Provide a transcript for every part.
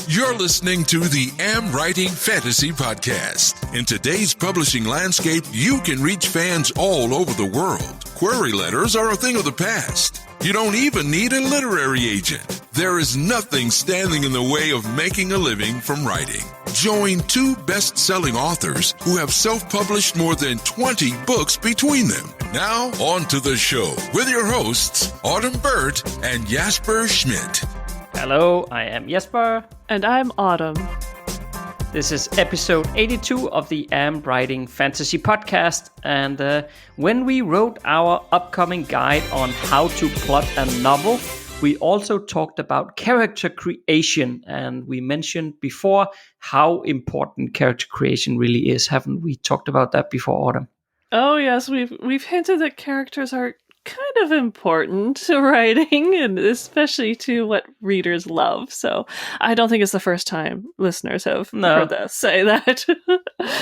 You're listening to the AmWritingFantasy podcast. In today's publishing landscape, you can reach fans all over the world. Query letters are a thing of the past. You don't even need a literary agent. There is nothing standing in the way of making a living from writing. Join two best-selling authors who have self-published more than 20 books between them. Now, on to the show with your hosts, Autumn Burt and Jasper Schmidt. Hello, I am Jesper. And I'm Autumn. This is episode 82 of the AmWritingFantasy podcast. And when we wrote our upcoming guide on how to plot a novel, we also talked about character creation. And we mentioned before how important character creation really is. Haven't we talked about that before, Autumn? Oh, yes. We've hinted that characters are kind of important to writing, and especially to what readers love. So I don't think it's the first time listeners have heard us say that.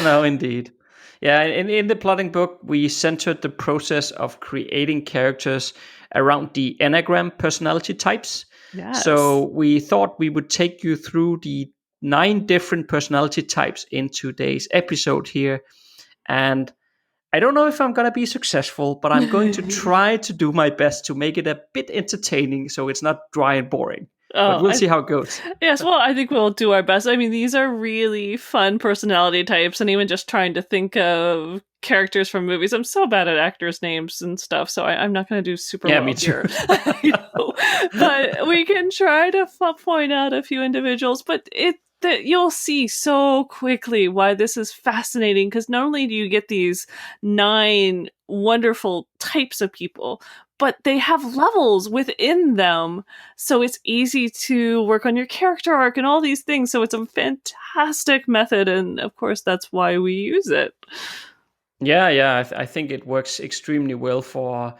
No, indeed. Yeah, in the plotting book, we centered the process of creating characters around the Enneagram personality types. Yes. So we thought we would take you through the 9 different personality types in today's episode here. And I don't know if I'm going to be successful, but I'm going to try to do my best to make it a bit entertaining so it's not dry and boring. But we'll see how it goes. Yes, well, I think we'll do our best. I mean, these are really fun personality types, and even just trying to think of characters from movies. I'm so bad at actors' names and stuff, so I'm not going to do super well me too. here. But we can try to point out a few individuals, but that you'll see so quickly why this is fascinating, because not only do you get these 9 wonderful types of people, but they have levels within them, so it's easy to work on your character arc and all these things. So it's a fantastic method, and of course that's why we use it. Yeah, I think it works extremely well for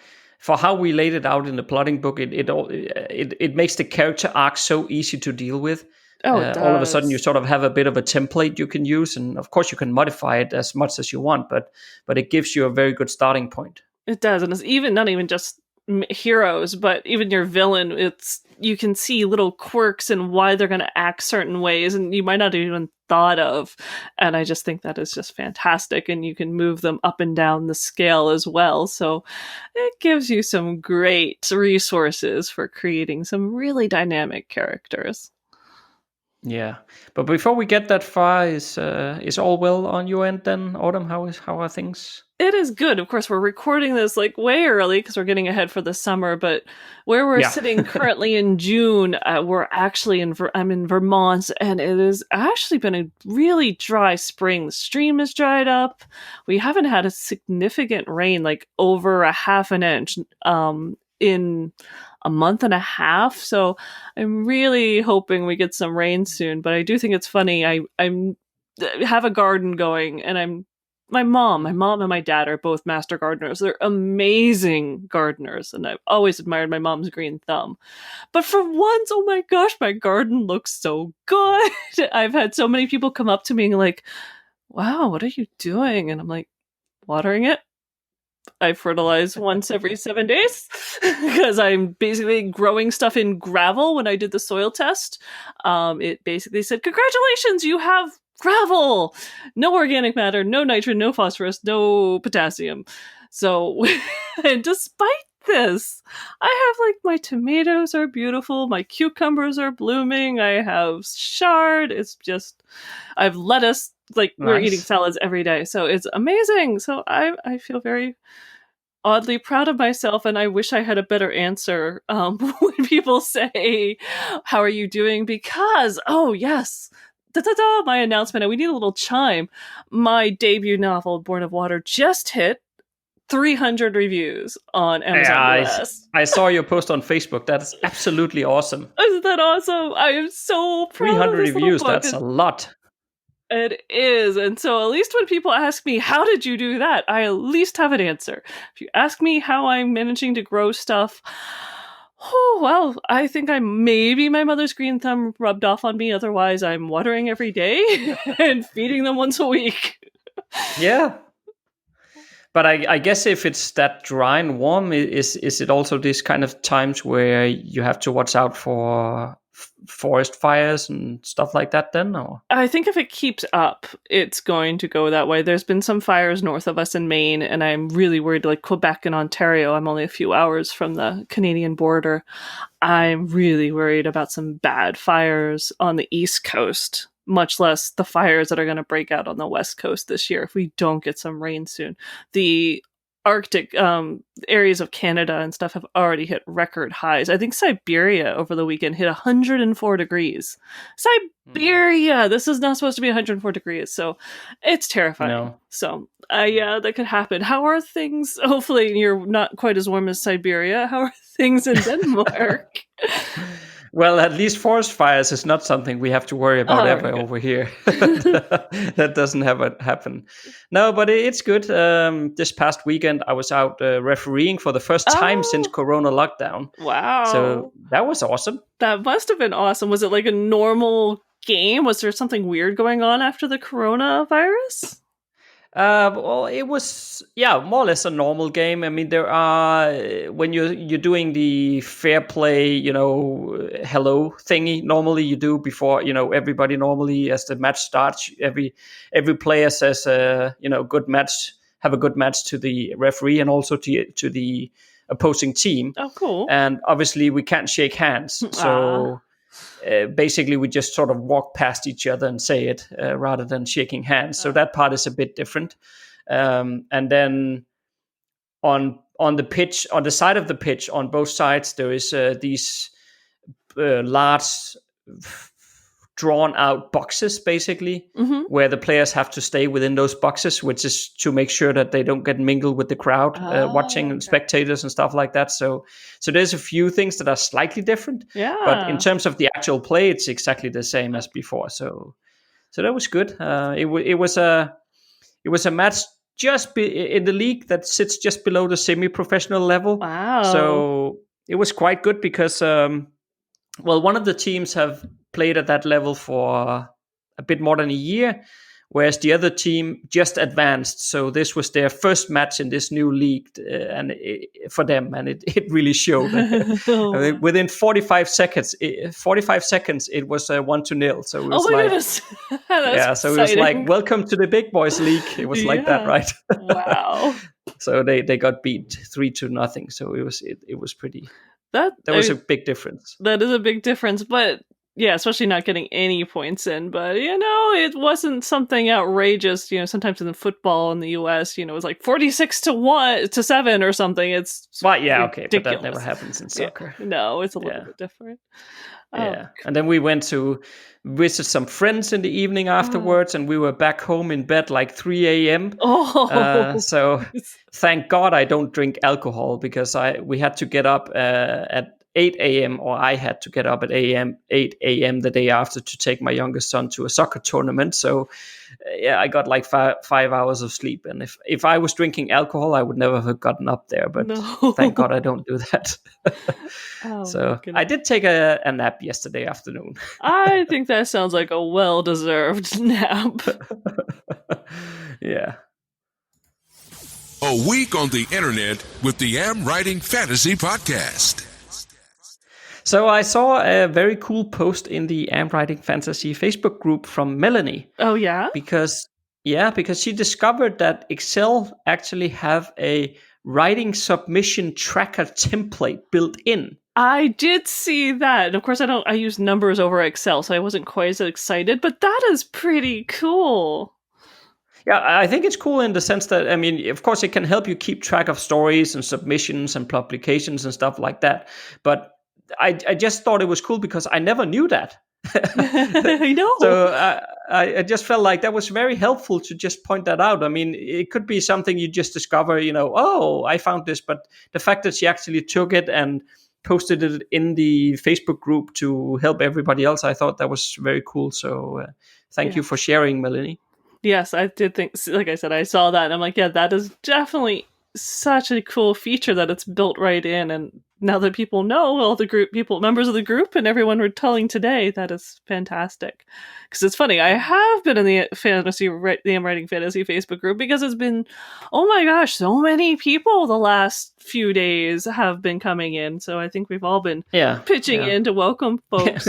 how we laid it out in the plotting book. It makes the character arc so easy to deal with. All of a sudden you sort of have a bit of a template you can use, and of course you can modify it as much as you want, but it gives you a very good starting point. It does, and it's not even just heroes, but even your villain. You can see little quirks and why they're going to act certain ways, and you might not have even thought of. And I just think that is just fantastic, and you can move them up and down the scale as well. So it gives you some great resources for creating some really dynamic characters. Yeah, but before we get that far, is all well on your end then, Autumn? How are things? It is good. Of course, we're recording this like way early because we're getting ahead for the summer. But where we're sitting currently in June, we're actually I'm in Vermont, and it has actually been a really dry spring. The stream is dried up. We haven't had a significant rain, like over a half an inch, in a month and a half. So I'm really hoping we get some rain soon. But I do think it's funny. I have a garden going, and my mom and my dad are both master gardeners. They're amazing gardeners, and I've always admired my mom's green thumb. But for once, oh my gosh, my garden looks so good. I've had so many people come up to me and like, wow, what are you doing? And I'm like, watering it. I fertilize once every 7 days because I'm basically growing stuff in gravel. When I did the soil test, it basically said, congratulations, you have gravel, no organic matter, no nitrogen, no phosphorus, no potassium. So, and despite this, I have my tomatoes are beautiful, my cucumbers are blooming, I have chard, I have lettuce, nice. We're eating salads every day, so it's amazing. So I feel very oddly proud of myself, and I wish I had a better answer when people say, how are you doing? Because, oh yes, my announcement, and we need a little chime. My debut novel, Born of Water, just hit 300 reviews on Amazon US. I saw your post on Facebook. That's absolutely awesome. Isn't that awesome? I am so proud 300 of this reviews, book. that's a lot. It is. And so at least when people ask me, how did you do that? I at least have an answer. If you ask me how I'm managing to grow stuff, oh, well, I think maybe my mother's green thumb rubbed off on me. Otherwise, I'm watering every day and feeding them once a week. Yeah. But I guess if it's that dry and warm, is it also this kind of times where you have to watch out for forest fires and stuff like that then? Or I think if it keeps up, it's going to go that way. There's been some fires north of us in Maine, and I'm really worried, like Quebec and Ontario, I'm only a few hours from the Canadian border. I'm really worried about some bad fires on the East Coast, much less the fires that are going to break out on the West Coast this year if we don't get some rain soon. The Arctic areas of Canada and stuff have already hit record highs. I think Siberia over the weekend hit 104 degrees. Siberia! This is not supposed to be 104 degrees, so it's terrifying. No. So, yeah, that could happen. How are things? Hopefully you're not quite as warm as Siberia. How are things in Denmark? Well, at least forest fires is not something we have to worry about ever over here. That doesn't happen. No, but it's good. This past weekend, I was out refereeing for the first time since Corona lockdown. Wow. So that was awesome. That must have been awesome. Was it like a normal game? Was there something weird going on after the coronavirus? Well, it was, more or less a normal game. I mean, there are, when you're doing the fair play, hello thingy, normally you do before, everybody normally, as the match starts, every player says, good match, have a good match to the referee and also to the opposing team. Oh, cool. And obviously we can't shake hands. So basically we just sort of walk past each other and say it rather than shaking hands. So that part is a bit different. And then on the pitch, on the side of the pitch, on both sides, there is these large drawn out boxes basically, where the players have to stay within those boxes, which is to make sure that they don't get mingled with the crowd watching and spectators and stuff like that. So there's a few things that are slightly different, but in terms of the actual play, it's exactly the same as before. So that was good. It was a match just in the league that sits just below the semi-professional level. Wow. So it was quite good because one of the teams have played at that level for a bit more than a year, whereas the other team just advanced. So this was their first match in this new league, for them, and it really showed. Within 45 seconds, it was 1-0. So it was goodness. So it was like, welcome to the big boys league. It was like that, right? Wow. So they got beat 3-0. So it was pretty. That was a big difference. That is a big difference, but yeah, especially not getting any points in. But, it wasn't something outrageous. Sometimes in football in the U.S., it was like 46-7 or something. It's okay, but that never happens in soccer. Yeah. No, it's a little bit different. Yeah, and then we went to visit some friends in the evening afterwards, and we were back home in bed like 3 a.m. So thank God I don't drink alcohol, because we had to get up at 8 a.m. or I had to get up at 8 a.m. the day after to take my youngest son to a soccer tournament. So I got like 5 hours of sleep. And if I was drinking alcohol, I would never have gotten up there. But thank God I don't do that. So I did take a nap yesterday afternoon. I think that sounds like a well-deserved nap. Yeah. A week on the internet with the AmWritingFantasy podcast. So I saw a very cool post in the AmWritingFantasy Facebook group from Melanie. Oh, yeah? Because she discovered that Excel actually have a writing submission tracker template built in. I did see that. And of course, I use numbers over Excel, so I wasn't quite as excited, but that is pretty cool. Yeah, I think it's cool in the sense that, I mean, of course, it can help you keep track of stories and submissions and publications and stuff like that. But I just thought it was cool because I never knew that. I know. So I just felt like that was very helpful to just point that out. I mean, it could be something you just discover, I found this. But the fact that she actually took it and posted it in the Facebook group to help everybody else, I thought that was very cool. So thank you for sharing, Melanie. Yes, I did think, like I said, I saw that and I'm like, yeah, that is definitely such a cool feature that it's built right in. And now that people know, all the members of the group and everyone were telling today, that is fantastic. Because it's funny, I have been in the AmWritingFantasy Facebook group because it's been, oh my gosh, so many people the last few days have been coming in. So I think we've all been pitching in to welcome folks.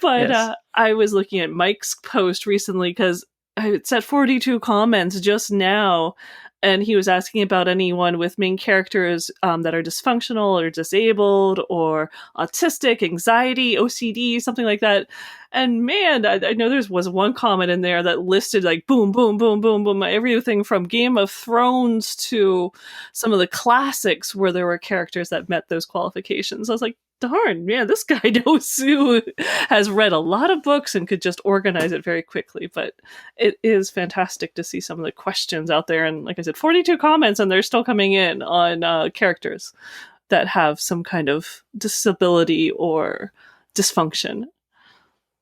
But I was looking at Mike's post recently because it's at 42 comments just now. And he was asking about anyone with main characters that are dysfunctional or disabled or autistic, anxiety, OCD, something like that. And man, I know there was one comment in there that listed like boom, boom, boom, boom, boom, everything from Game of Thrones to some of the classics where there were characters that met those qualifications. I was like, darn, man, this guy knows who has read a lot of books and could just organize it very quickly. But it is fantastic to see some of the questions out there. And like I said, 42 comments, and they're still coming in on characters that have some kind of disability or dysfunction.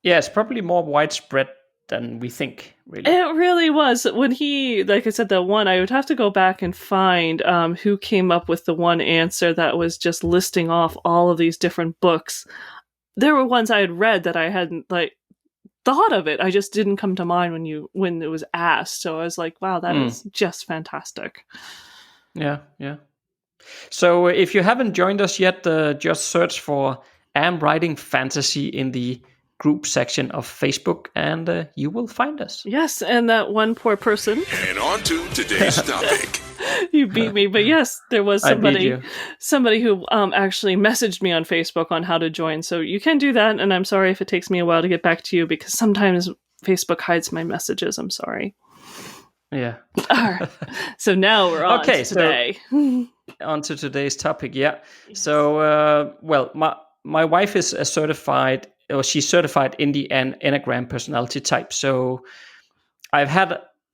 Yeah, it's probably more widespread than we think, really. It really was. When he, like I said, the one, I would have to go back and find who came up with the one answer that was just listing off all of these different books. There were ones I had read that I hadn't thought of it. I just didn't come to mind when it was asked. So I was like, wow, that is just fantastic. Yeah. So if you haven't joined us yet, just search for AmWritingFantasy in the group section of Facebook, and you will find us. Yes, and that one poor person. And on to today's topic. You beat me, but yes, there was somebody who actually messaged me on Facebook on how to join. So you can do that, and I'm sorry if it takes me a while to get back to you because sometimes Facebook hides my messages. I'm sorry. Yeah. All right. So now we're on to today. So on to today's topic. Yeah. So my wife is she's certified in the Enneagram personality type. So I've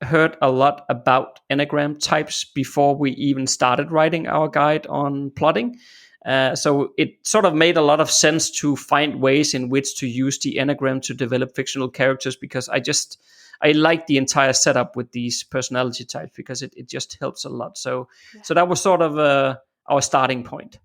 heard a lot about Enneagram types before we even started writing our guide on plotting. So it sort of made a lot of sense to find ways in which to use the Enneagram to develop fictional characters, because I like the entire setup with these personality types because it just helps a lot. So that was sort of our starting point.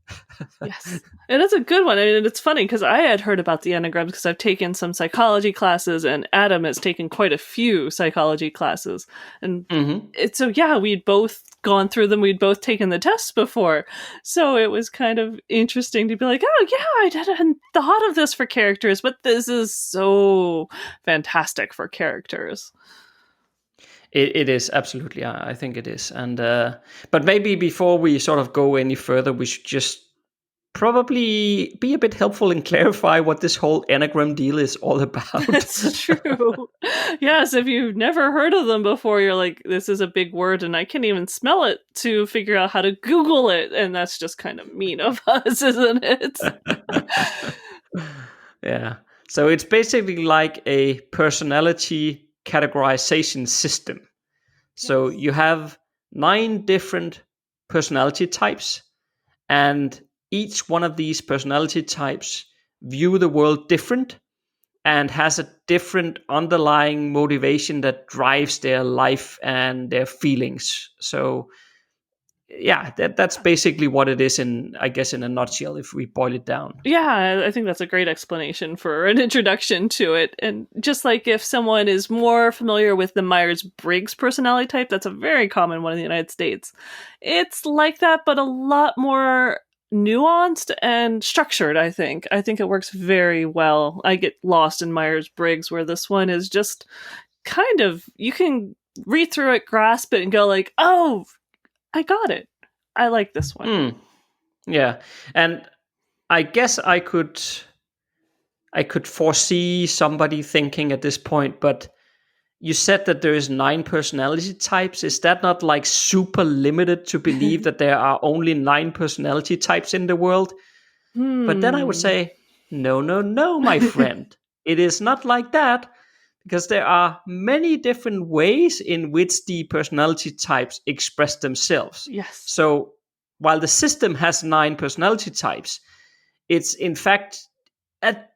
Yes. And it's a good one. I mean, it's funny because I had heard about the Enneagrams because I've taken some psychology classes, and Adam has taken quite a few psychology classes. And we'd both gone through them. We'd both taken the tests before. So it was kind of interesting to be like, oh yeah, I hadn't thought of this for characters, but this is so fantastic for characters. It is, absolutely. I think it is. And but maybe before we sort of go any further, we should just probably be a bit helpful and clarify what this whole Enneagram deal is all about. That's true. Yes, if you've never heard of them before, you're like, this is a big word and I can't even smell it to figure out how to Google it. And that's just kind of mean of us, isn't it? Yeah. So it's basically like a personality categorization system. So you have 9 different personality types, and each one of these personality types view the world different and has a different underlying motivation that drives their life and their feelings. So yeah, that's basically what it is in a nutshell, if we boil it down. Yeah, I think that's a great explanation for an introduction to it. And just like if someone is more familiar with the Myers-Briggs personality type, that's a very common one in the United States. It's like that, but a lot more nuanced and structured, I think. I think it works very well. I get lost in Myers-Briggs, where this one is just kind of, you can read through it, grasp it, and go like, oh, I got it. I like this one. Yeah. And I guess I could foresee somebody thinking at this point, but you said that there is 9 personality types. Is that not like super limited to believe that there are only 9 personality types in the world? But then I would say, no, my friend. It is not like that. Because there are many different ways in which the personality types express themselves. Yes. So while the system has 9 personality types, it's in fact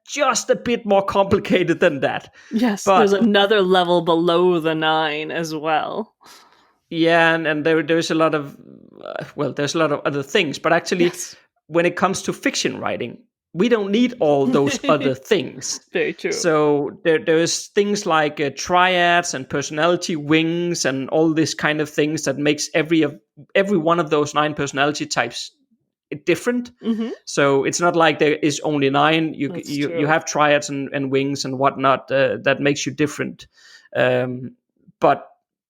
just a bit more complicated than that. Yes, but there's another level below the 9 as well. Yeah, and there's a lot of there's a lot of other things. But actually, when it comes to fiction writing, we don't need all those other things. Very true. So there's things like triads and personality wings and all this kind of things that makes every one of those 9 personality types different. Mm-hmm. So it's not like there is only 9. You have triads and wings and whatnot that makes you different. But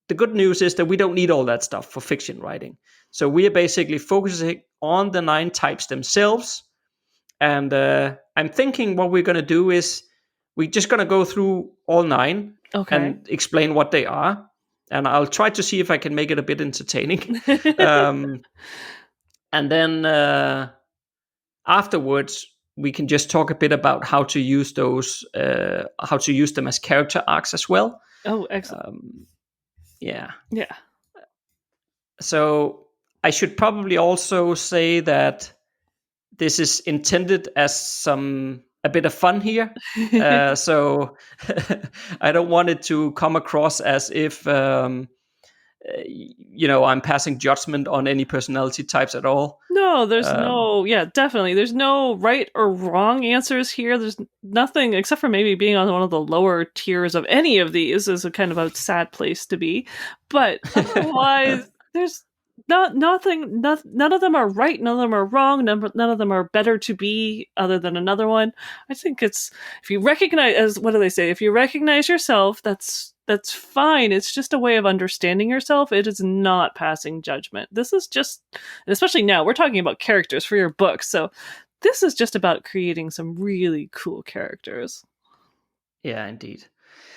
the good news is that we don't need all that stuff for fiction writing. So we are basically focusing on the 9 types themselves. And I'm thinking what we're going to do is we're just going to go through all 9 and explain what they are. And I'll try to see if I can make it a bit entertaining. And then afterwards, we can just talk a bit about how to use those, how to use them as character arcs as well. Oh, excellent. Yeah. So I should probably also say that this is intended as a bit of fun here. So I don't want it to come across as if, I'm passing judgment on any personality types at all. No, there's definitely. There's no right or wrong answers here. There's nothing except for maybe being on one of the lower tiers of any of these is a kind of a sad place to be. But otherwise, there's nothing. None of them are right. None of them are wrong. None of them are better to be other than another one. I think it's if you recognize, what do they say? If you recognize yourself, that's fine. It's just a way of understanding yourself. It is not passing judgment. This is just, especially now, we're talking about characters for your book. So this is just about creating some really cool characters. Yeah, indeed.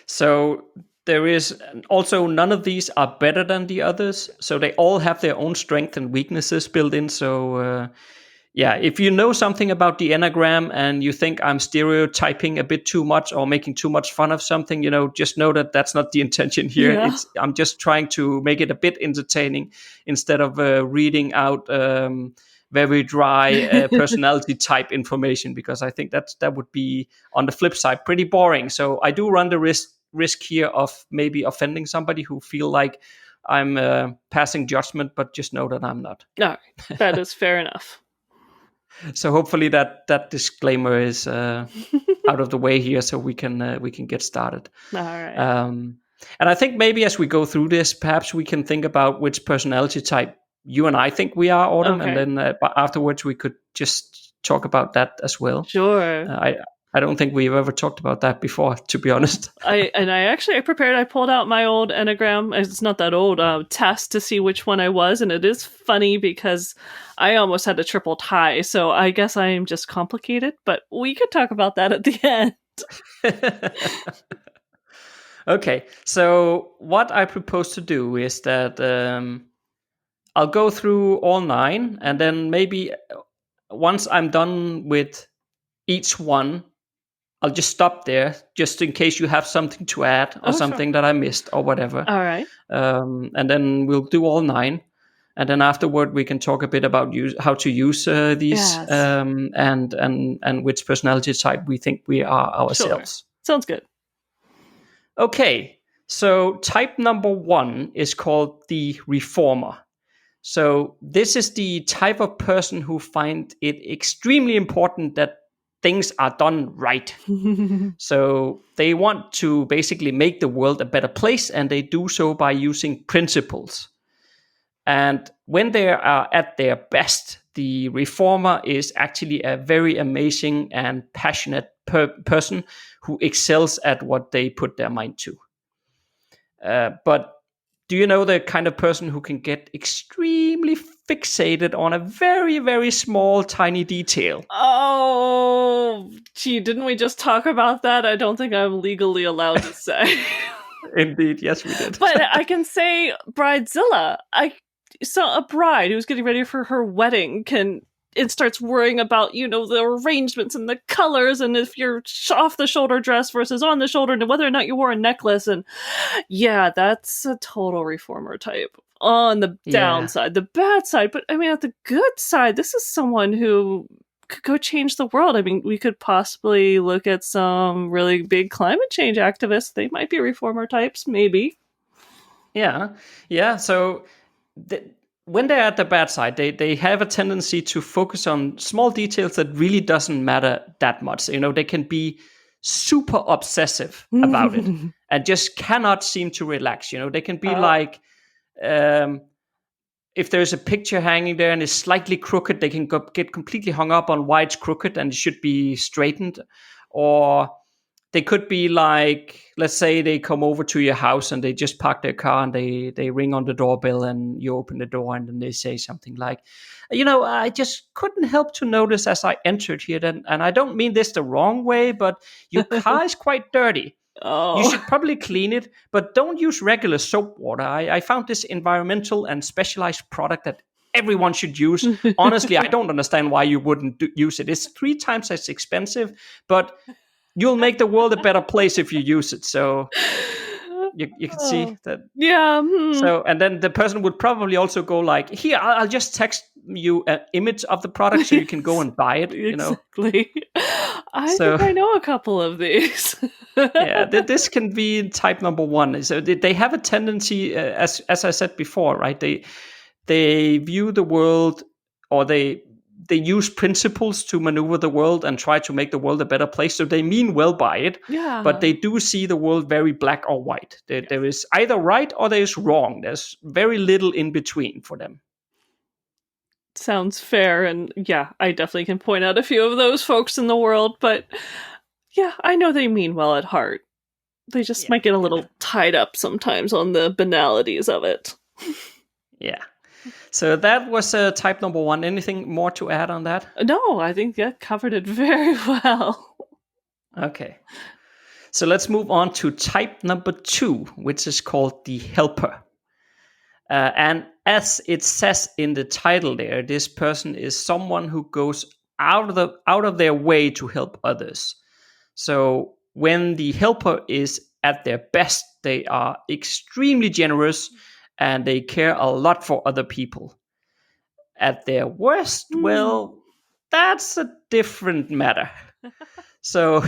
So there is also none of these are better than the others. So they all have their own strengths and weaknesses built in. So if you know something about the Enneagram and you think I'm stereotyping a bit too much or making too much fun of something, just know that that's not the intention here. Yeah. I'm just trying to make it a bit entertaining instead of reading out very dry personality type information, because I think that would be, on the flip side, pretty boring. So I do run the risk here of maybe offending somebody who feel like I'm passing judgment, but just know that I'm not. All right. That is fair enough. So hopefully that disclaimer is out of the way here, so we can get started. All right. And I think maybe as we go through this, perhaps we can think about which personality type you and I think we are, Autumn, and then afterwards we could just talk about that as well. Sure. I don't think we've ever talked about that before, to be honest. I pulled out my old Enneagram. It's not that old test to see which one I was. And it is funny because I almost had a triple tie. So I guess I am just complicated, but we could talk about that at the end. Okay. So what I propose to do is that I'll go through all 9, and then maybe once I'm done with each one, I'll just stop there, just in case you have something to add or something that I missed or whatever. All right. And then we'll do all 9. And then afterward, we can talk a bit about how to use these and which personality type we think we are ourselves. Sure. Sounds good. Okay. So type number 1 is called the reformer. So this is the type of person who find it extremely important that things are done right. So they want to basically make the world a better place, and they do so by using principles. And when they are at their best, the reformer is actually a very amazing and passionate person who excels at what they put their mind to. But do you know the kind of person who can get extremely fixated on a very, very small, tiny detail? Oh, gee, didn't we just talk about that? I don't think I'm legally allowed to say. Indeed, yes, we did. But I can say Bridezilla. I saw a bride who's getting ready for her wedding it starts worrying about, the arrangements and the colors, and if you're off the shoulder dress versus on the shoulder, and whether or not you wore a necklace. And yeah, that's a total reformer type on the downside, the bad side. But I mean, at the good side, this is someone who could go change the world. I mean, we could possibly look at some really big climate change activists. They might be reformer types, maybe. Yeah. So when they're at the bad side, they have a tendency to focus on small details that really doesn't matter that much. They can be super obsessive about it and just cannot seem to relax. They can be like, if there's a picture hanging there and it's slightly crooked, they can get completely hung up on why it's crooked and it should be straightened. Or they could be like, let's say they come over to your house and they just park their car and they ring on the doorbell and you open the door and then they say something like, I just couldn't help to notice as I entered here, and I don't mean this the wrong way, but your car is quite dirty. Oh. You should probably clean it, but don't use regular soap water. I found this environmental and specialized product that everyone should use. Honestly, I don't understand why you wouldn't use it. It's 3 times as expensive, but you'll make the world a better place if you use it. So you can see that. Yeah. So, and then the person would probably also go like, here, I'll just text you an image of the product so you can go and buy it. Exactly. I think I know a couple of these. Yeah, this can be type number 1. So they have a tendency, as I said before, right? They view the world, or they use principles to maneuver the world and try to make the world a better place. So they mean well by it, but they do see the world very black or white. There is either right or there is wrong. There's very little in between for them. Sounds fair. And yeah, I definitely can point out a few of those folks in the world, but yeah, I know they mean well at heart. They just might get a little tied up sometimes on the banalities of it. Yeah. So that was type number 1. Anything more to add on that? No, I think that covered it very well. Okay. So let's move on to type number 2, which is called the helper. And as it says in the title there, this person is someone who goes out of their way to help others. So when the helper is at their best, they are extremely generous and they care a lot for other people. At their worst, well, that's a different matter. So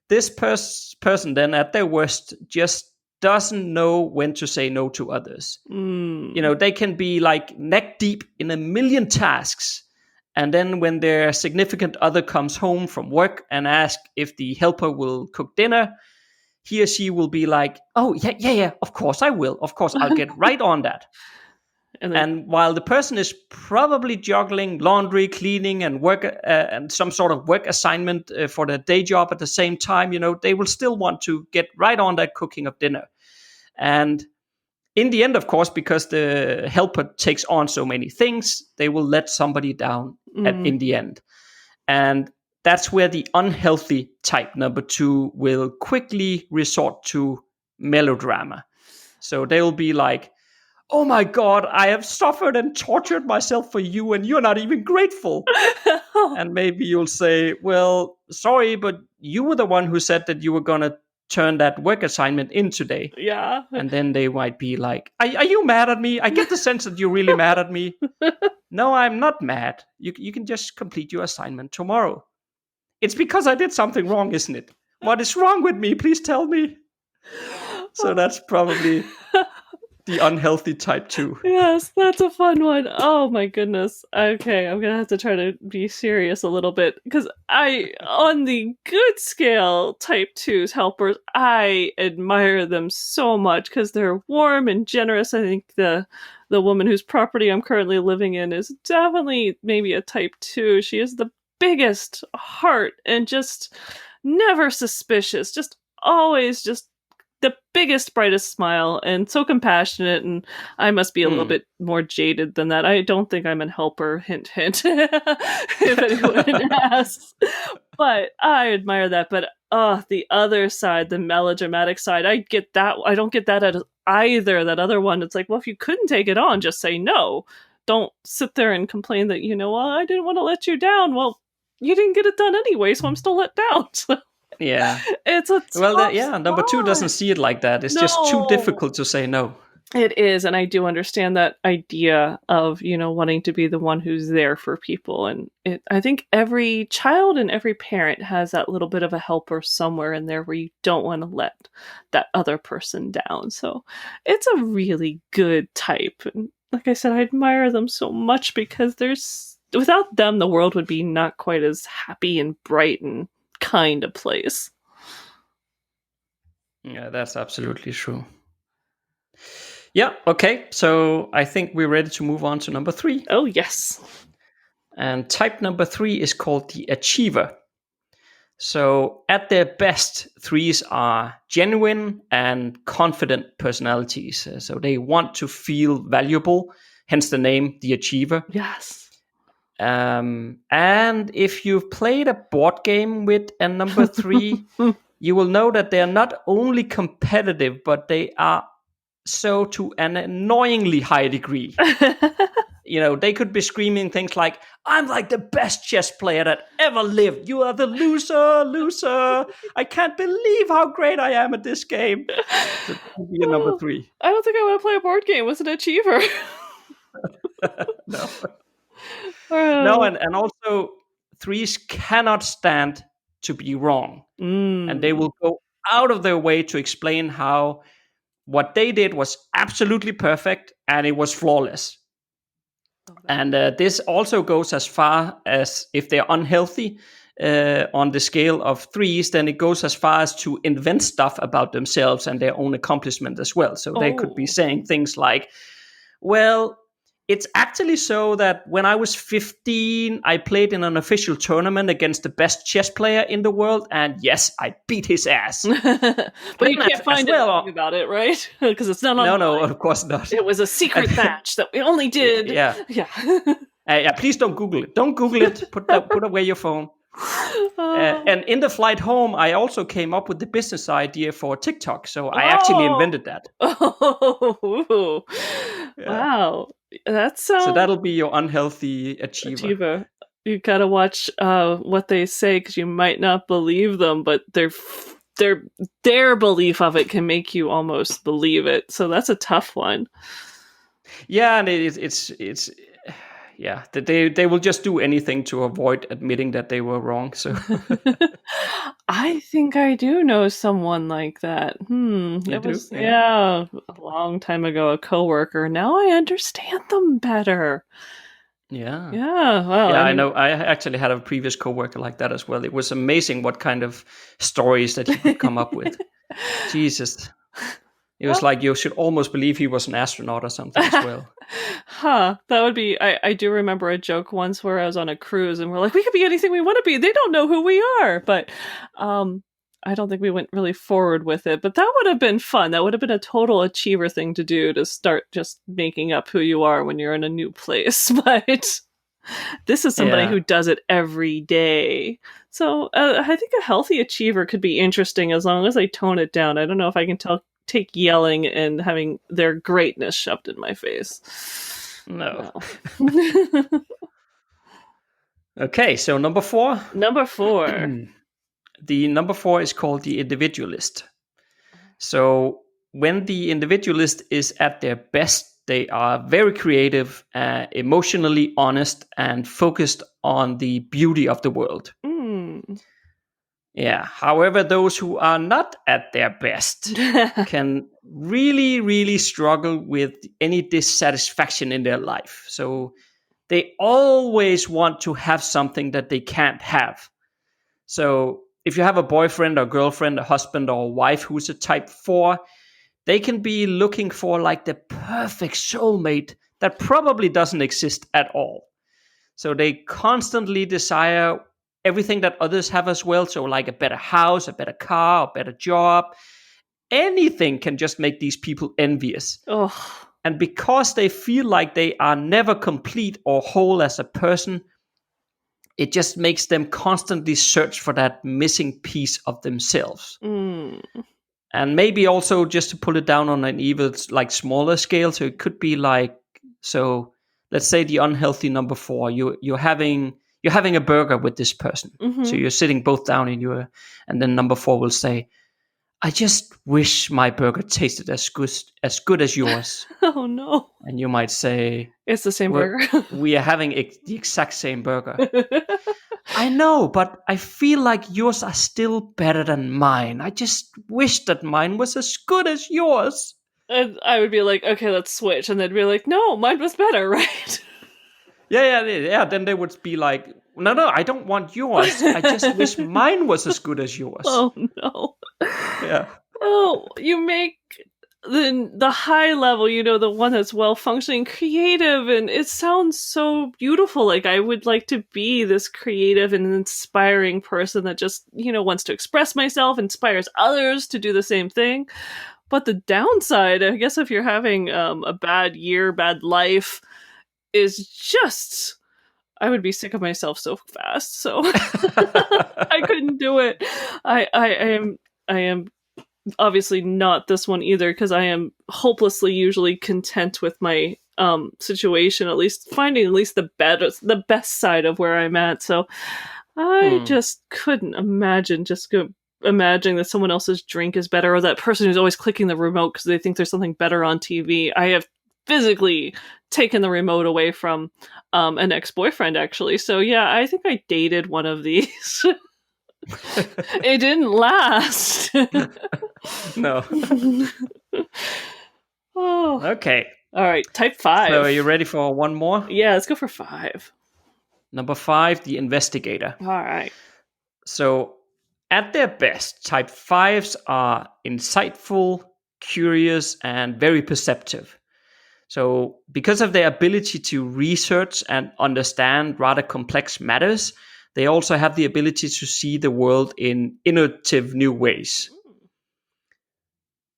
this person then at their worst just doesn't know when to say no to others. They can be like neck deep in a million tasks. And then when their significant other comes home from work and asks if the helper will cook dinner, he or she will be like, oh, yeah, of course I will. Of course, I'll get right on that. And while the person is probably juggling laundry, cleaning, and work and some sort of work assignment for their day job at the same time, they will still want to get right on that cooking of dinner. And in the end, of course, because the helper takes on so many things, they will let somebody down in the end. And that's where the unhealthy type number 2 will quickly resort to melodrama. So they will be like, oh my God, I have suffered and tortured myself for you and you're not even grateful. And maybe you'll say, well, sorry, but you were the one who said that you were going to turn that work assignment in today. Yeah. And then they might be like, are you mad at me? I get the sense that you're really mad at me. No, I'm not mad. You can just complete your assignment tomorrow. It's because I did something wrong, isn't it? What is wrong with me? Please tell me. So that's probably the unhealthy type 2. Yes, that's a fun one. Oh my goodness. Okay, I'm gonna have to try to be serious a little bit, because on the good scale, type 2's helpers, I admire them so much because they're warm and generous. I think the woman whose property I'm currently living in is definitely maybe a type 2. She has the biggest heart and just never suspicious, just always just the biggest, brightest smile, and so compassionate. And I must be a little bit more jaded than that. I don't think I'm a helper, hint, hint, if anyone asks. But I admire that. But the other side, the melodramatic side, I get that. I don't get that at either. That other one, it's like, well, if you couldn't take it on, just say no. Don't sit there and complain that, well, I didn't want to let you down. Well, you didn't get it done anyway, so I'm still let down. Yeah. It's a number 2 doesn't see it like that. It's just too difficult to say no. It is, and I do understand that idea of, wanting to be the one who's there for people. And I think every child and every parent has that little bit of a helper somewhere in there where you don't want to let that other person down. So it's a really good type. And like I said, I admire them so much because without them, the world would be not quite as happy and bright and kind a place. Yeah, that's absolutely true. Yeah, okay. So I think we're ready to move on to number 3. Oh, yes. And type number 3 is called the achiever. So at their best, 3s are genuine and confident personalities. So they want to feel valuable, hence the name, the achiever. Yes. And if you've played a board game with a number 3, you will know that they are not only competitive, but they are so to an annoyingly high degree. They could be screaming things like, I'm like the best chess player that ever lived. You are the loser. I can't believe how great I am at this game. So that would be a number 3. I don't think I want to play a board game with an achiever. No. No, and also 3s cannot stand to be wrong. And they will go out of their way to explain how what they did was absolutely perfect and it was flawless. And this also goes as far as if they're unhealthy on the scale of 3s, then it goes as far as to invent stuff about themselves and their own accomplishment as well. So they could be saying things like, well, it's actually so that when I was 15, I played in an official tournament against the best chess player in the world, and yes, I beat his ass. But you can't find anything about it, right? Because it's not online. No, of course not. It was a secret match that we only did. Yeah. Please don't Google it. Don't Google it. Put away your phone. And in the flight home, I also came up with the business idea for TikTok. So I actually invented that. Oh, wow. So that'll be your unhealthy achiever. You gotta watch what they say because you might not believe them, but their belief of it can make you almost believe it. So that's a tough one. Yeah, and it's they will just do anything to avoid admitting that they were wrong. So I think I do know someone like that. Yeah, a long time ago, a coworker. Now I understand them better. Yeah. Well, I know. I actually had a previous coworker like that as well. It was amazing what kind of stories that he could come up with. Jesus. It was like you should almost believe he was an astronaut or something as well. That would be... I do remember a joke once where I was on a cruise and we're like, we could be anything we want to be. They don't know who we are. But I don't think we went really forward with it. But that would have been fun. That would have been a total achiever thing to do, to start just making up who you are when you're in a new place. But this is somebody who does it every day. So I think a healthy achiever could be interesting as long as I tone it down. I don't know if I can take yelling and having their greatness shoved in my face. No. Okay, so number 4. Number 4. The number 4 is called the Individualist. So when the Individualist is at their best, they are very creative, emotionally honest, and focused on the beauty of the world. Yeah. However, those who are not at their best can really, really struggle with any dissatisfaction in their life. So they always want to have something that they can't have. So if you have a boyfriend or girlfriend, a husband or a wife who's a type 4, they can be looking for like the perfect soulmate that probably doesn't exist at all. So they constantly desire everything that others have as well. So like a better house, a better car, a better job. Anything can just make these people envious. And because they feel like they are never complete or whole as a person, it just makes them constantly search for that missing piece of themselves. And maybe also just to pull it down on an even like smaller scale. So it could be like, so let's say the unhealthy number 4, you're having a burger with this person. So you're sitting both down and then number 4 will say, I just wish my burger tasted as good as yours. Oh no. And you might say, it's the same burger. We are having the exact same burger. I know, but I feel like yours are still better than mine. I just wish that mine was as good as yours. And I would be like, okay, let's switch. And they'd be like, no, mine was better, right? Yeah. Then they would be like, no, I don't want yours. I just wish mine was as good as yours. Oh, no. Yeah. Oh, you make the high level, the one that's well functioning, creative, and it sounds so beautiful. Like I would like to be this creative and inspiring person that just, wants to express myself, inspires others to do the same thing. But the downside, I guess, if you're having a bad year, bad life, is just I would be sick of myself so fast. So I couldn't do it. I am obviously not this one either, because I am hopelessly usually content with my situation, at least finding the best side of where I'm at. So I just couldn't imagine imagining that someone else's drink is better, or that person who's always clicking the remote because they think there's something better on TV. I have physically taken the remote away from an ex-boyfriend, actually. So yeah, I think I dated one of these. It didn't last. No. Oh. Okay. All right, type 5. So are you ready for one more? Yeah, let's go for 5. Number 5, the Investigator. All right. So at their best, type 5s are insightful, curious, and very perceptive. So because of their ability to research and understand rather complex matters, they also have the ability to see the world in innovative new ways.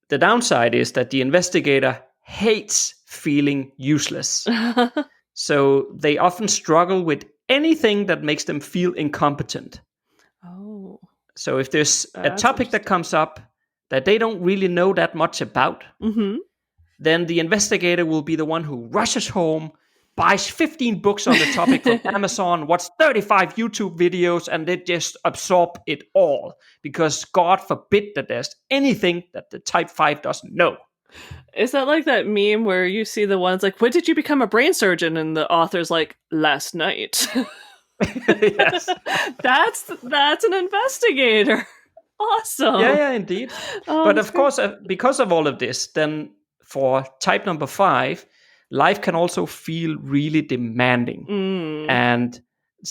The downside is that the Investigator hates feeling useless. So they often struggle with anything that makes them feel incompetent. Oh. So if there's a topic that comes up that they don't really know that much about, then the Investigator will be the one who rushes home, buys 15 books on the topic from Amazon, watches 35 YouTube videos, and they just absorb it all. Because God forbid that there's anything that the type 5 doesn't know. Is that like that meme where you see the ones like, when did you become a brain surgeon? And the author's like, last night. Yes. That's an Investigator. Awesome. Yeah, indeed. But of course, because of all of this, then for type number 5, life can also feel really demanding. And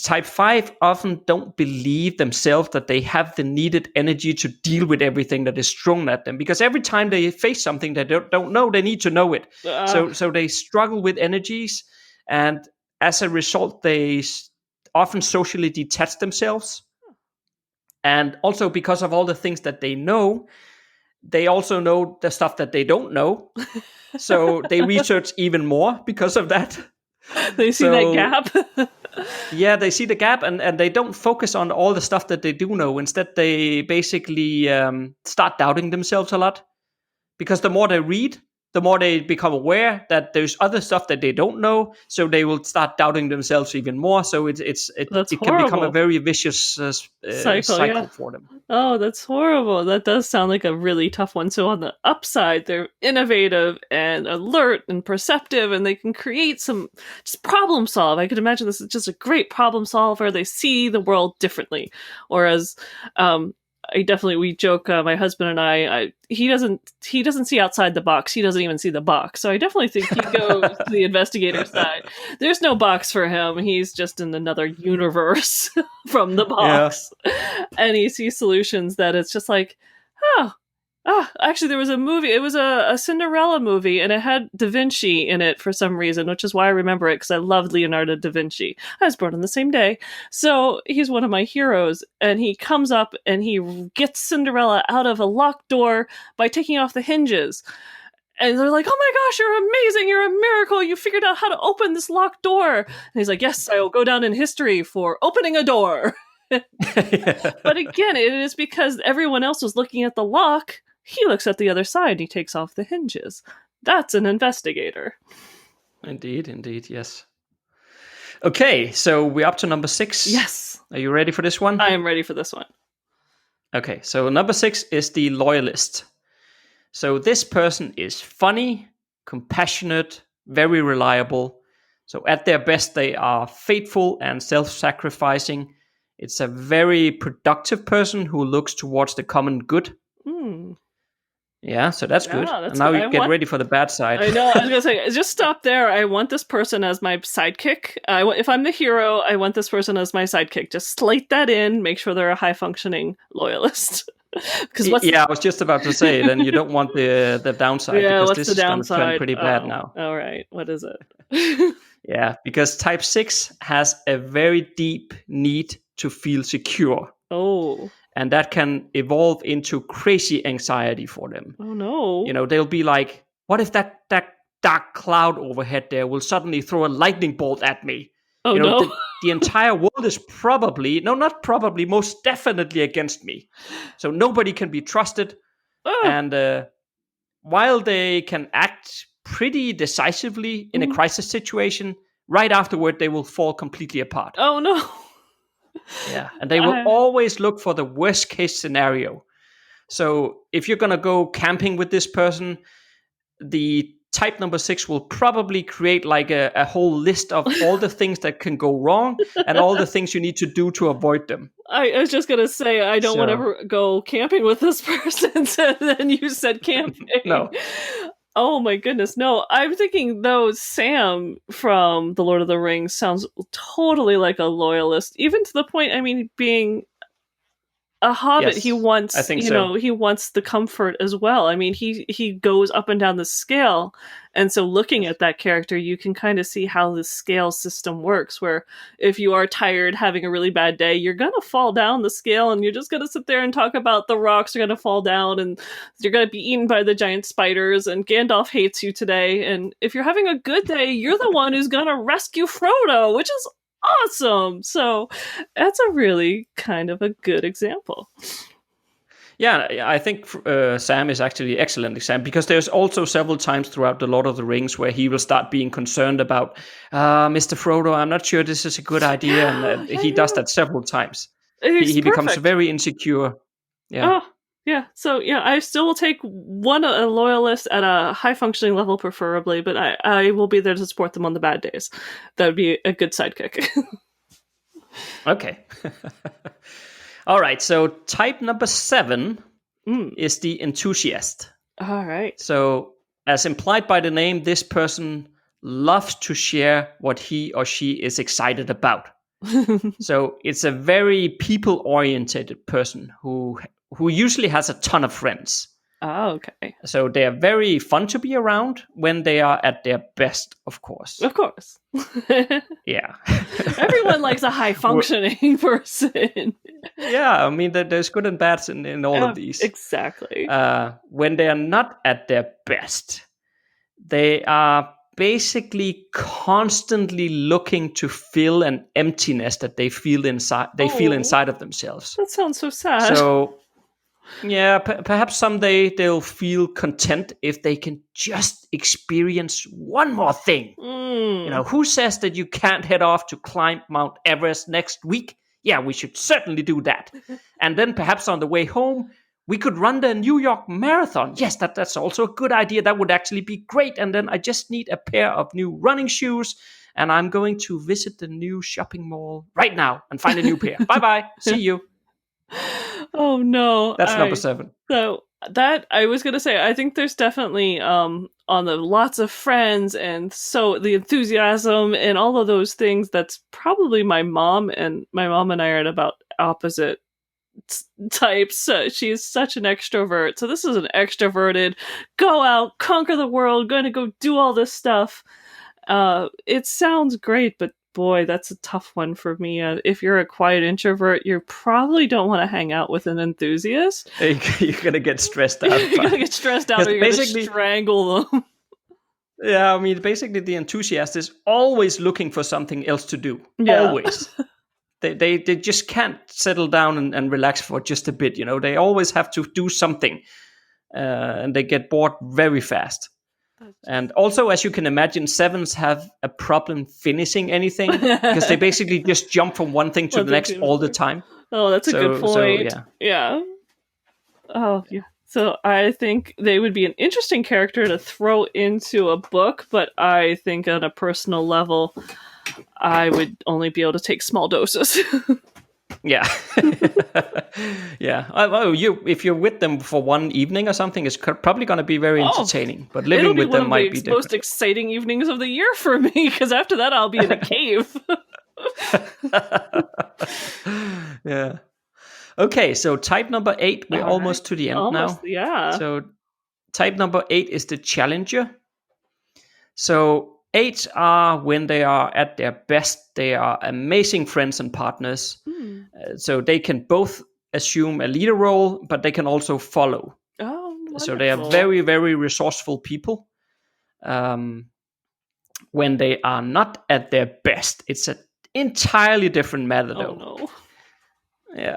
type 5 often don't believe themselves that they have the needed energy to deal with everything that is thrown at them. Because every time they face something they don't know, they need to know it. So they struggle with energies. And as a result, they often socially detach themselves. And also because of all the things that they know, they also know the stuff that they don't know. So they research even more because of that. They see that gap. Yeah, they see the gap, and they don't focus on all the stuff that they do know. Instead, they basically start doubting themselves a lot. Because the more they read, the more they become aware that there's other stuff that they don't know. So they will start doubting themselves even more. So it can become a very vicious cycle for them. Oh, that's horrible. That does sound like a really tough one. So on the upside, they're innovative and alert and perceptive, and they can create some just problem solve. I could imagine this is just a great problem solver. They see the world differently. Whereas we joke, my husband and I, he doesn't see outside the box. He doesn't even see the box. So I definitely think he goes to the Investigator side. There's no box for him. He's just in another universe from the box. Yeah. And he sees solutions that it's just like, actually there was a movie. It was a Cinderella movie, and it had Da Vinci in it for some reason, which is why I remember it, because I loved Leonardo da Vinci. I was born on the same day. So he's one of my heroes, and he comes up and he gets Cinderella out of a locked door by taking off the hinges. And they're like, oh my gosh, you're amazing. You're a miracle. You figured out how to open this locked door. And he's like, yes, I will go down in history for opening a door. But again, it is because everyone else was looking at the lock. He looks at the other side and he takes off the hinges. That's an Investigator. Indeed, yes. Okay, so we're up to number 6. Yes. Are you ready for this one? I am ready for this one. Okay, so number 6 is the Loyalist. So this person is funny, compassionate, very reliable. So at their best, they are faithful and self-sacrificing. It's a very productive person who looks towards the common good. Yeah, so that's good. That's and now good. you get ready for the bad side. I know. I was gonna say, just stop there. I want this person as my sidekick. If I'm the hero, I want this person as my sidekick. Just slate that in. Make sure they're a high functioning loyalist. I was just about to say, then you don't want the downside, because this is going to turn pretty bad now. All right, what is it? Yeah, because type 6 has a very deep need to feel secure. Oh. And that can evolve into crazy anxiety for them. Oh no. You know, they'll be like, what if that dark cloud overhead there will suddenly throw a lightning bolt at me? Oh, you know, no. the entire world is most definitely against me. So nobody can be trusted. Oh. And while they can act pretty decisively in a crisis situation, right afterward, they will fall completely apart. Oh, no. Yeah, and they will always look for the worst case scenario. So if you're going to go camping with this person, the type number 6 will probably create like a whole list of all the things that can go wrong and all the things you need to do to avoid them. I was just going to say, I don't want to ever go camping with this person. And then you said camping. No. Oh my goodness, no. I'm thinking, though, Sam from The Lord of the Rings sounds totally like a loyalist, even to the point, I mean, being a hobbit, yes, he wants, he wants the comfort as well. I mean, he goes up and down the scale. And so looking at that character, you can kind of see how the scale system works, where if you are tired, having a really bad day, you're going to fall down the scale and you're just going to sit there and talk about the rocks are going to fall down and you're going to be eaten by the giant spiders and Gandalf hates you today. And if you're having a good day, you're the one who's going to rescue Frodo, which is awesome. So that's a really kind of a good example. Yeah, I think Sam is actually an excellent example, because there's also several times throughout The Lord of the Rings where he will start being concerned about, Mr. Frodo, I'm not sure this is a good idea. And he does that several times. He becomes very insecure. Yeah. Oh, yeah. So, yeah, I still will take a loyalist at a high-functioning level, preferably, but I will be there to support them on the bad days. That would be a good sidekick. Okay. All right, so type number 7 is the enthusiast. All right. So, as implied by the name, this person loves to share what he or she is excited about. So, it's a very people-oriented person who usually has a ton of friends. Oh, okay. So they are very fun to be around when they are at their best, of course. Of course. Yeah. Everyone likes a high-functioning person. Yeah, I mean, there's good and bad in all of these. Exactly. When they are not at their best, they are basically constantly looking to fill an emptiness that they feel inside. Feel inside of themselves. That sounds so sad. So, yeah, perhaps someday they'll feel content if they can just experience one more thing. You know, who says that you can't head off to climb Mount Everest next week? Yeah, we should certainly do that. And then perhaps on the way home, we could run the New York Marathon. Yes, that's also a good idea. That would actually be great. And then I just need a pair of new running shoes. And I'm going to visit the new shopping mall right now and find a new pair. Bye-bye. See you. Oh no. That's number 7. So that I was going to say, I think there's definitely on the lots of friends and so the enthusiasm and all of those things. That's probably my mom and I are at about opposite types. She's such an extrovert. So this is an extroverted, go out, conquer the world, going to go do all this stuff. It sounds great, but boy, that's a tough one for me. If you're a quiet introvert, you probably don't want to hang out with an enthusiast. You're going to get stressed out. You're going to get stressed out or you're going to strangle them. Yeah, I mean, basically the enthusiast is always looking for something else to do. Yeah. Always. They just can't settle down and relax for just a bit, you know. They always have to do something. And they get bored very fast. And also, as you can imagine, 7s have a problem finishing anything because they basically just jump from one thing to the next all the time. Oh, that's a good point. So, yeah. Oh, yeah. So I think they would be an interesting character to throw into a book, but I think on a personal level, I would only be able to take small doses. Yeah. Yeah. If you're with them for one evening or something, it's probably going to be very entertaining. But It'll living be with one them of might the be most different. exciting evenings of the year for me, because after that I'll be in a cave. Yeah. Okay, so type number 8, we're All almost right. to the end Almost, now. yeah. So type number 8 is the challenger. So 8s are, when they are at their best, they are amazing friends and partners. So they can both assume a leader role, but they can also follow. Oh, So they are wonderful. very, very resourceful people. When they are not at their best, it's an entirely different matter, Oh, though. no. Yeah.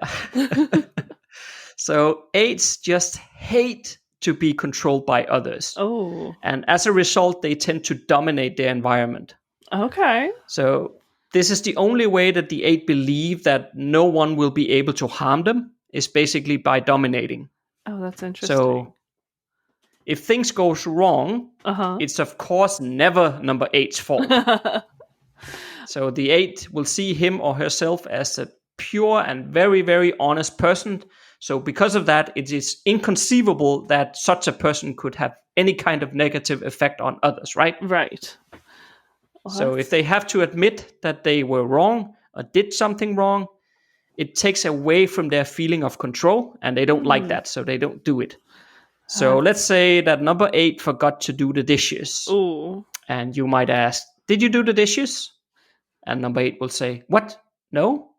So 8s just hate to be controlled by others. Oh, And as a result, they tend to dominate their environment. okay. So this is the only way that the 8 believe that no one will be able to harm them, is basically by dominating. Oh, that's interesting. So if things goes wrong, Uh-huh. it's of course never number 8's fault. So the 8 will see him or herself as a pure and very, very honest person. So because of that, it is inconceivable that such a person could have any kind of negative effect on others, right? Right. Well, So if they have to admit that they were wrong or did something wrong, it takes away from their feeling of control, and they don't like that, so they don't do it. So let's say that number 8 forgot to do the dishes. Ooh. And you might ask, did you do the dishes? And number 8 will say, what? No?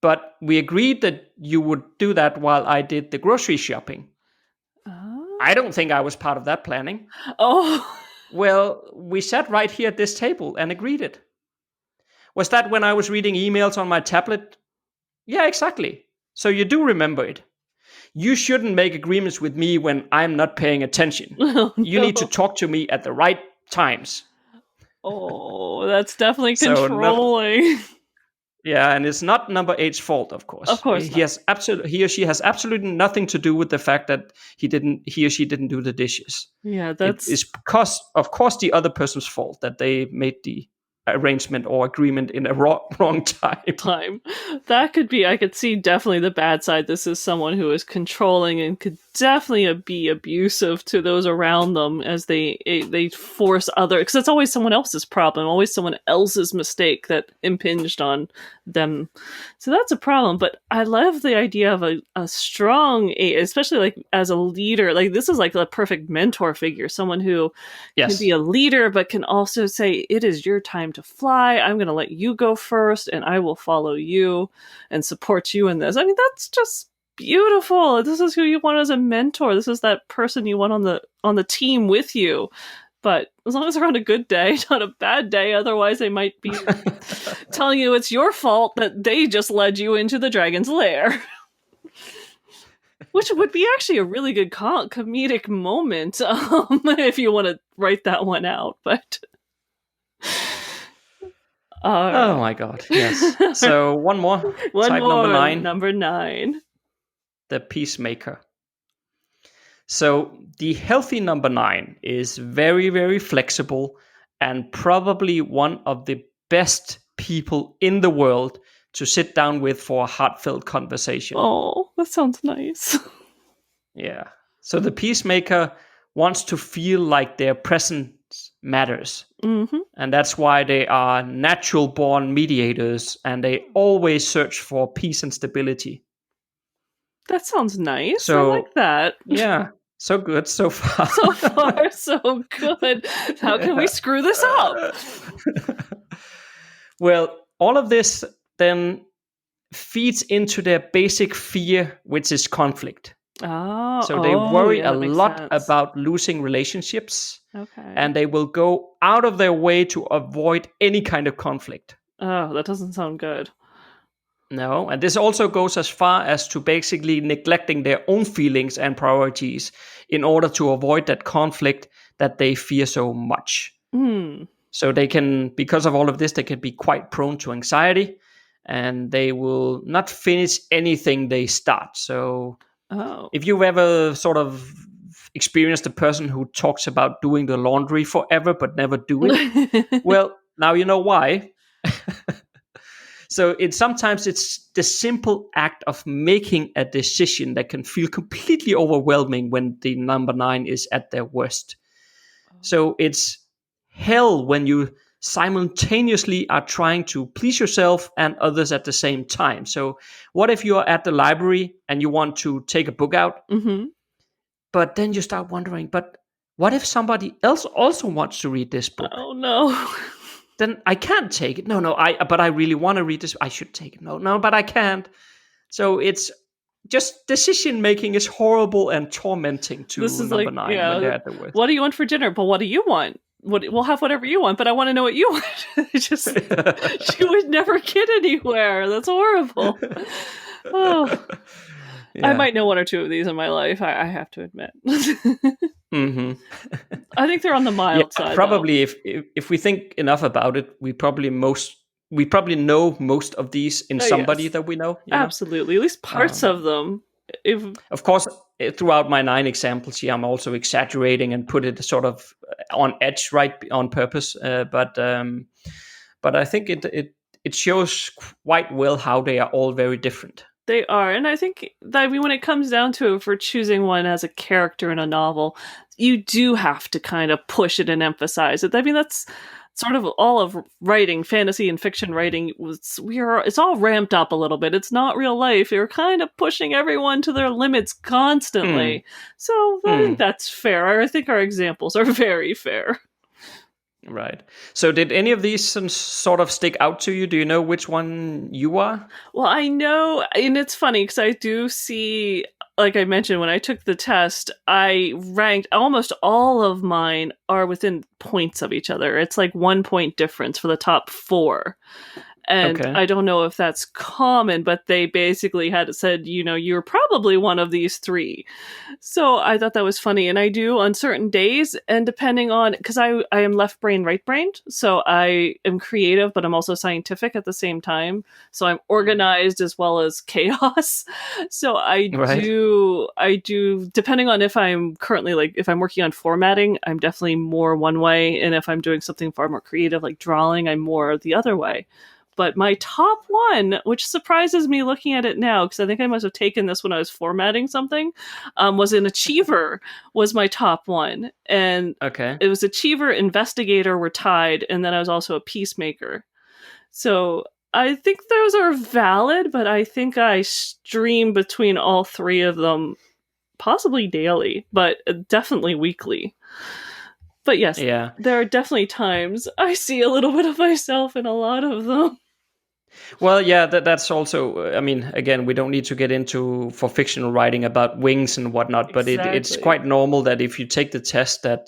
But we agreed that you would do that while I did the grocery shopping. I don't think I was part of that planning. Oh. Well, we sat right here at this table and agreed it. Was that when I was reading emails on my tablet? Yeah, exactly. So you do remember it. You shouldn't make agreements with me when I'm not paying attention. Oh, You need to no. talk to me at the right times. Oh, that's definitely So controlling. Yeah, and it's not number 8's fault, of course. Of course He or she has absolutely nothing to do with the fact that he or she didn't do the dishes. Yeah, that's It's because, of course, the other person's fault that they made the arrangement or agreement in a wrong time. That could be, I could see definitely the bad side. This is someone who is controlling and could definitely be abusive to those around them as they force other, because it's always someone else's problem, always someone else's mistake that impinged on them. So that's a problem. But I love the idea of a strong, especially like as a leader. Like this is like the perfect mentor figure, someone who can be a leader, but can also say, it is your time to fly. I'm going to let you go first and I will follow you and support you in this. I mean, that's just beautiful. This is who you want as a mentor. This is that person you want on the team with you. But as long as they're on a good day, not a bad day, otherwise they might be telling you it's your fault that they just led you into the dragon's lair. Which would be actually a really good comedic moment if you want to write that one out. But oh my god, yes. So one more. Type number 9. Number 9. The Peacemaker. So the healthy number 9 is very, very flexible and probably one of the best people in the world to sit down with for a heartfelt conversation. Oh, that sounds nice. Yeah. So the Peacemaker wants to feel like their presence matters. Mm-hmm. And that's why they are natural born mediators and they always search for peace and stability. That sounds nice. So, I like that. Yeah. So good so far. So far, so good. How can we screw this up? Well, all of this then feeds into their basic fear, which is conflict. So they worry a lot about losing relationships. Okay. And they will go out of their way to avoid any kind of conflict. Oh, that doesn't sound good. No, and this also goes as far as to basically neglecting their own feelings and priorities in order to avoid that conflict that they fear so much. So they can, because of all of this, they can be quite prone to anxiety and they will not finish anything they start. So if you've ever sort of experienced a person who talks about doing the laundry forever but never do it, well, now you know why. So sometimes it's the simple act of making a decision that can feel completely overwhelming when the number 9 is at their worst. So it's hell when you simultaneously are trying to please yourself and others at the same time. So what if you're at the library and you want to take a book out, but then you start wondering, but what if somebody else also wants to read this book? Oh no. Then I can't take it. But I really want to read this. I should take it. No, but I can't. So it's just decision making is horrible and tormenting to This is number 9 when they're at the worst. What do you want for dinner? But what do you want? We'll have whatever you want, but I want to know what you want. Just she would never get anywhere. That's horrible. Oh. Yeah. I might know 1 or 2 of these in my life, I have to admit. I think they're on the mild side. Probably, if we think enough about it, we probably know most of these in somebody that we know. Absolutely, at least parts of them. Of course, throughout my 9 examples here, I'm also exaggerating and put it sort of on edge, right, on purpose. But I think it shows quite well how they are all very different. They are. And I think that when it comes down to it, for choosing one as a character in a novel, you do have to kind of push it and emphasize it. I mean, that's sort of all of writing, fantasy and fiction writing. It's all ramped up a little bit. It's not real life. You're kind of pushing everyone to their limits constantly. So I think that's fair. I think our examples are very fair. Right. So did any of these sort of stick out to you? Do you know which one you are? Well, I know, and it's funny because I do see, like I mentioned, when I took the test, I ranked almost all of mine are within points of each other. It's like 1 point difference for the top 4. And I don't know if that's common, but they basically had said, you're probably one of these 3. So I thought that was funny. And I do on certain days, and depending on, because I am left brain, right brained. So I am creative, but I'm also scientific at the same time. So I'm organized as well as chaos. So I do, depending on if I'm currently, if I'm working on formatting, I'm definitely more one way. And if I'm doing something far more creative, like drawing, I'm more the other way. But my top one, which surprises me looking at it now, because I think I must have taken this when I was formatting something, was an Achiever, was my top one. And it was Achiever, Investigator were tied, and then I was also a Peacemaker. So I think those are valid, but I think I stream between all 3 of them, possibly daily, but definitely weekly. But yes, there are definitely times I see a little bit of myself in a lot of them. Well, yeah, that's also, I mean, again, we don't need to get into for fictional writing about wings and whatnot, but it's quite normal that if you take the test that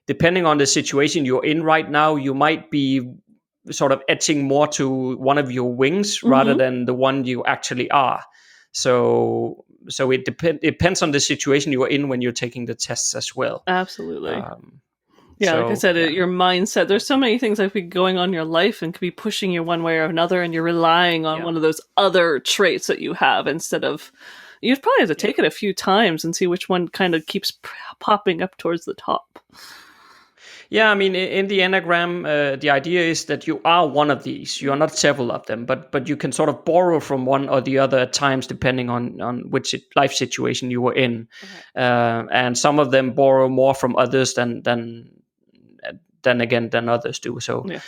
depending on the situation you're in right now, you might be sort of etching more to one of your wings rather than the one you actually are. So it depends on the situation you are in when you're taking the tests as well. Absolutely. Like I said, your mindset, there's so many things that could be going on in your life and could be pushing you one way or another, and you're relying on one of those other traits that you have instead of, you'd probably have to take it a few times and see which one kind of keeps popping up towards the top. Yeah, I mean, in the Enneagram, the idea is that you are one of these. You are not several of them, but you can sort of borrow from one or the other at times, depending on which life situation you were in. And some of them borrow more from others than others do. So, but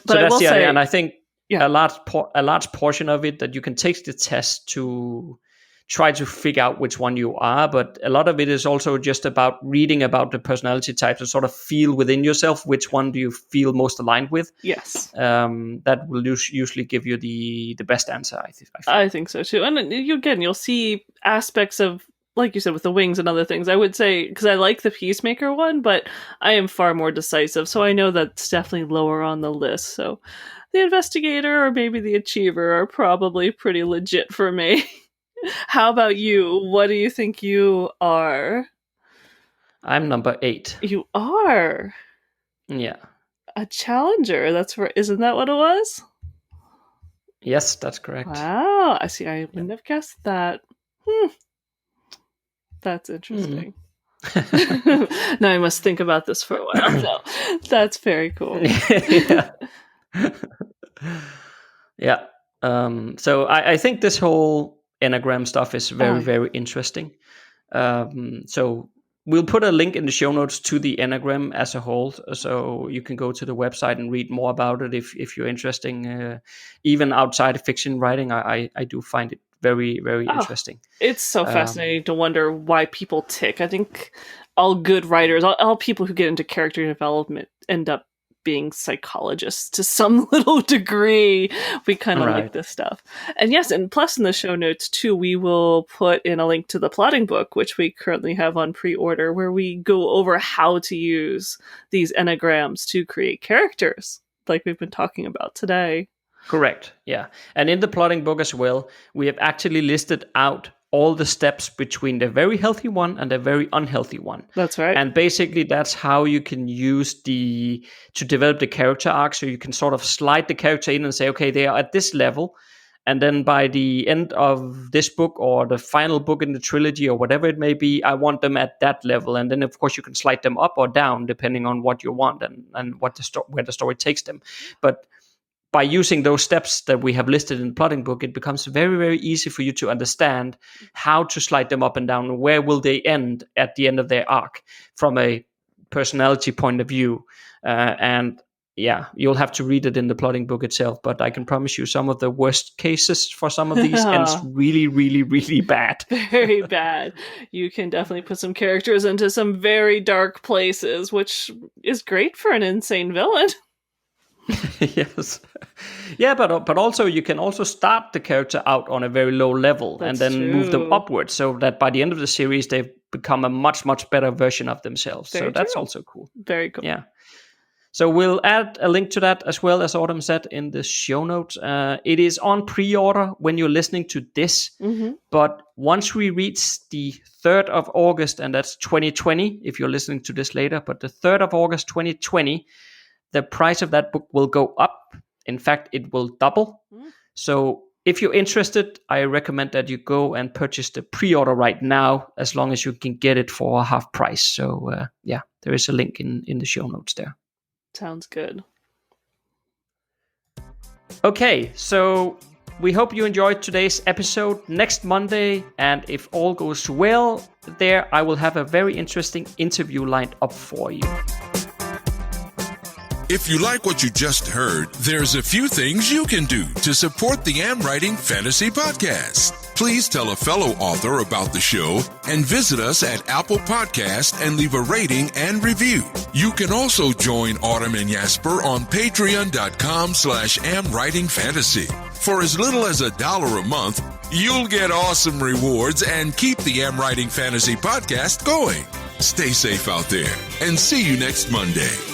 so that's the idea. And I think a large portion of it that you can take the test to try to figure out which one you are, but a lot of it is also just about reading about the personality types and sort of feel within yourself which one do you feel most aligned with. Yes. That will usually give you the best answer, I think so too. And you'll see aspects of, like you said, with the wings and other things. I would say, because I like the Peacemaker one, but I am far more decisive, so I know that's definitely lower on the list. So the Investigator or maybe the Achiever are probably pretty legit for me. How about you? What do you think you are? I'm number 8. You are? Yeah. A Challenger. Isn't that what it was? Yes, that's correct. Wow. I see. I wouldn't have guessed that. That's interesting. Now I must think about this for a while. So that's very cool. Yeah. So I think this whole Enneagram stuff is very, very interesting. So we'll put a link in the show notes to the Enneagram as a whole, so you can go to the website and read more about it if you're interested. Even outside of fiction writing, I do find it very, very interesting. It's so fascinating to wonder why people tick. I think all good writers, all people who get into character development end up being psychologists to some little degree. We kind of like this stuff. And yes, and plus in the show notes too, we will put in a link to the plotting book, which we currently have on pre-order, where we go over how to use these Enneagrams to create characters, like we've been talking about today. Correct. Yeah. And in the plotting book as well, we have actually listed out all the steps between the very healthy one and the very unhealthy one. That's right. And basically that's how you can use to develop the character arc. So you can sort of slide the character in and say, okay, they are at this level. And then by the end of this book or the final book in the trilogy or whatever it may be, I want them at that level. And then of course you can slide them up or down depending on what you want and what where the story takes them. But by using those steps that we have listed in the plotting book, it becomes very, very easy for you to understand how to slide them up and down. Where will they end at the end of their arc from a personality point of view? And yeah, you'll have to read it in the plotting book itself. But I can promise you some of the worst cases for some of these ends really, really, really bad. Very bad. You can definitely put some characters into some very dark places, which is great for an insane villain. Yes. Yeah, but also you can also start the character out on a very low level. That's and then move them upwards so that by the end of the series they've become a much, much better version of themselves. Very so true. That's also cool. Very cool. Yeah. So we'll add a link to that as well, as Autumn said, in the show notes. It is on pre-order when you're listening to this. Mm-hmm. But once we reach the 3rd of August, and that's 2020, if you're listening to this later, but the 3rd of August 2020, the price of that book will go up. In fact, it will double. So if you're interested, I recommend that you go and purchase the pre-order right now, as long as you can get it for half price. So yeah, there is a link in the show notes there. Sounds good. Okay, so we hope you enjoyed today's episode. Next Monday, and if all goes well there, I will have a very interesting interview lined up for you. If you like what you just heard, there's a few things you can do to support the AmWritingFantasy podcast. Please tell a fellow author about the show and visit us at Apple Podcast and leave a rating and review. You can also join Autumn and Jasper on patreon.com/AmWritingFantasy. For as little as $1 a month, you'll get awesome rewards and keep the AmWritingFantasy podcast going. Stay safe out there and see you next Monday.